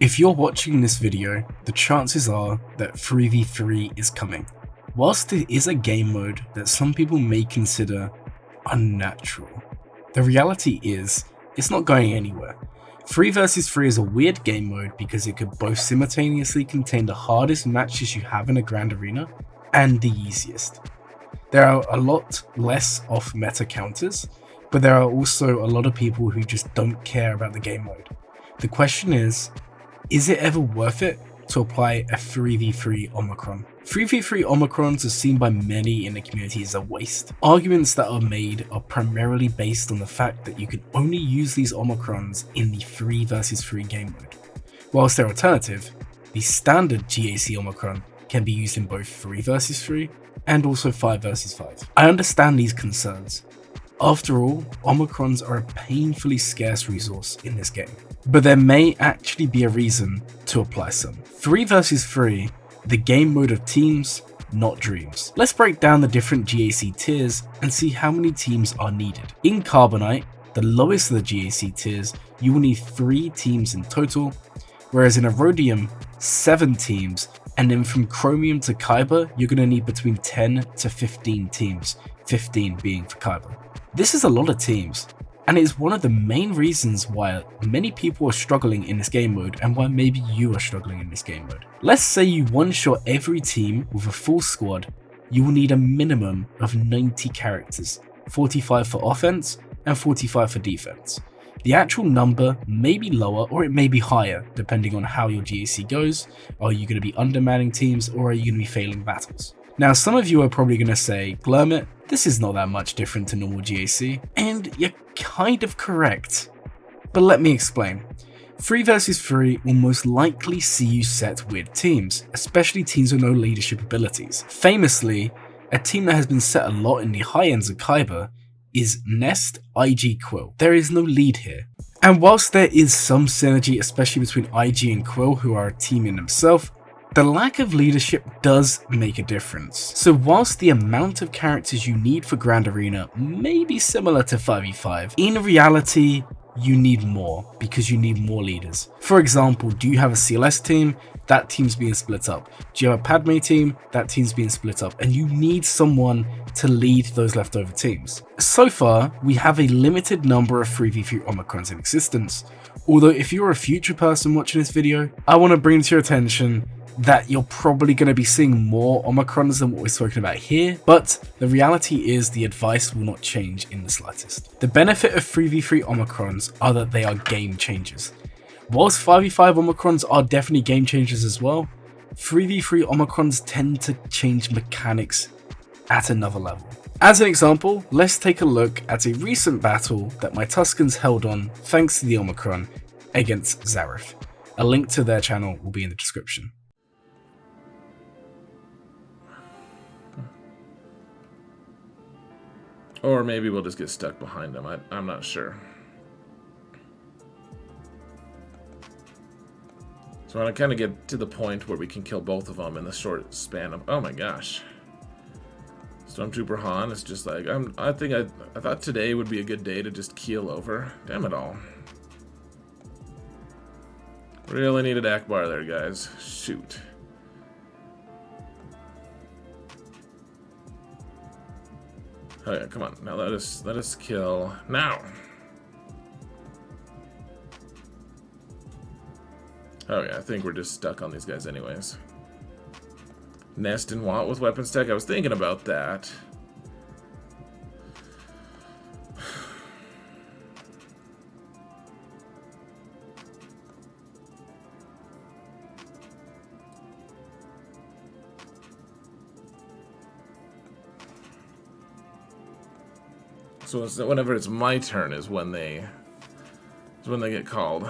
If you're watching this video, the chances are that 3v3 is coming. Whilst it is a game mode that some people may consider unnatural, the reality is it's not going anywhere. 3 vs 3 is a weird game mode because it could both simultaneously contain the hardest matches you have in a grand arena and the easiest. There are a lot less off-meta counters, but there are also a lot of people who just don't care about the game mode. The question is it ever worth it to apply a 3v3 Omicron? 3v3 Omicrons are seen by many in the community as a waste. Arguments that are made are primarily based on the fact that you can only use these Omicrons in the 3 vs 3 game mode. Whilst their alternative, the standard GAC Omicron, can be used in both 3 vs 3 and also 5 vs 5. I understand these concerns. After all, Omicrons are a painfully scarce resource in this game, but there may actually be a reason to apply some. 3 vs 3, the game mode of teams, not dreams. Let's break down the different GAC tiers and see how many teams are needed. In Carbonite, the lowest of the GAC tiers, you will need 3 teams in total, whereas in Erodium, 7 teams, and then from Chromium to Kyber, you're going to need between 10 to 15 teams, 15 being for Kyber. This is a lot of teams, and it is one of the main reasons why many people are struggling in this game mode and why maybe you are struggling in this game mode. Let's say you one-shot every team with a full squad, you will need a minimum of 90 characters, 45 for offense and 45 for defense. The actual number may be lower or it may be higher depending on how your GAC goes. Are you going to be undermanning teams or are you going to be failing battles? Now, some of you are probably going to say, Glurmit, this is not that much different to normal GAC, and you're kind of correct. But let me explain. 3 vs 3 will most likely see you set weird teams, especially teams with no leadership abilities. Famously, a team that has been set a lot in the high ends of Kyber is Nest IG Quill. There is no lead here. And whilst there is some synergy, especially between IG and Quill, who are a team in themselves, the lack of leadership does make a difference. So whilst the amount of characters you need for Grand Arena may be similar to 5v5, in reality, you need more because you need more leaders. For example, do you have a CLS team? That team's being split up. Do you have a Padme team? That team's being split up. And you need someone to lead those leftover teams. So far, we have a limited number of 3v3 Omicrons in existence. Although if you're a future person watching this video, I want to bring to your attention that you're probably going to be seeing more Omicrons than what we're talking about here, but the reality is the advice will not change in the slightest. The benefit of 3v3 Omicrons are that they are game changers. Whilst 5v5 Omicrons are definitely game changers as well, 3v3 Omicrons tend to change mechanics at another level. As an example, let's take a look at a recent battle that my Tuscans held on thanks to the Omicron against Xaereth. A link to their channel will be in the description. Or maybe we'll just get stuck behind them. I'm not sure. So I want to kind of get to the point where we can kill both of them in the short span of... Oh my gosh. Stormtrooper Han is just like... I thought today would be a good day to just keel over. Damn it all. Really needed Akbar there, guys. Shoot. Oh yeah, come on. Now let us kill now. Oh yeah, I think we're just stuck on these guys anyways. Nest and Want with weapons tech. I was thinking about that. So whenever it's my turn is when they get called,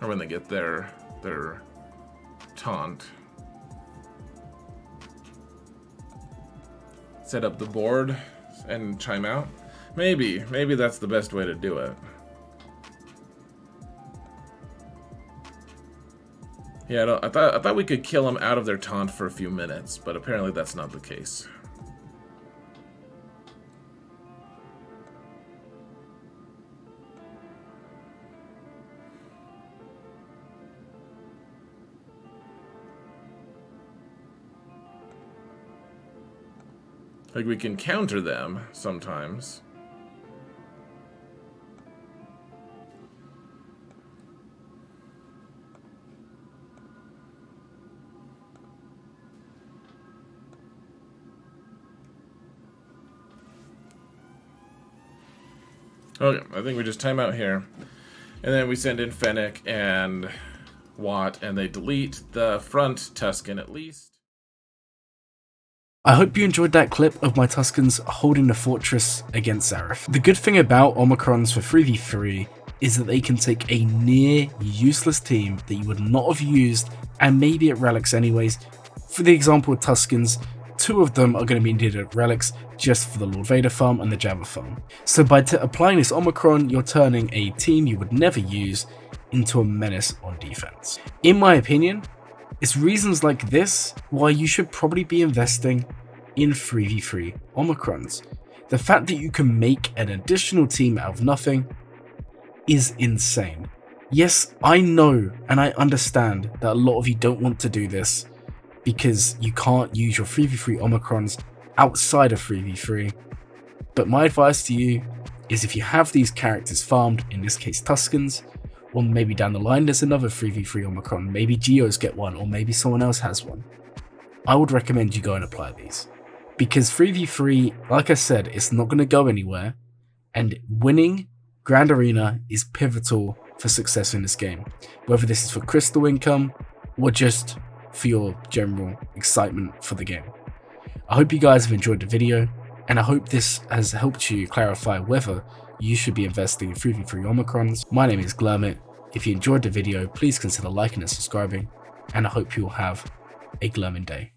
or when they get their taunt. Set up the board and chime out. Maybe that's the best way to do it. Yeah, I thought we could kill them out of their taunt for a few minutes, but apparently that's not the case. Like, we can counter them sometimes. Okay, I think we just time out here. And then we send in Fennec and Watt, and they delete the front Tusken at least. I hope you enjoyed that clip of my Tuskens holding the fortress against Xaereth. The good thing about Omicrons for 3v3 is that they can take a near useless team that you would not have used, and maybe at Relics anyways. For the example of Tuskens, 2 of them are going to be needed at Relics just for the Lord Vader farm and the Jabba farm. So by applying this Omicron, you're turning a team you would never use into a menace on defense. In my opinion, it's reasons like this why you should probably be investing in 3v3 Omicrons. The fact that you can make an additional team out of nothing is insane. Yes, I know and I understand that a lot of you don't want to do this because you can't use your 3v3 Omicrons outside of 3v3, but my advice to you is if you have these characters farmed, in this case Tuskens, or maybe down the line there's another 3v3 Omicron, maybe Geos get one, or maybe someone else has one, I would recommend you go and apply these. Because 3v3, like I said, it's not going to go anywhere, and winning Grand Arena is pivotal for success in this game, whether this is for crystal income or just for your general excitement for the game. I hope you guys have enjoyed the video, and I hope this has helped you clarify whether you should be investing in 3v3 Omicrons. My name is Glurmit. If you enjoyed the video, please consider liking and subscribing, and I hope you will have a glurming day.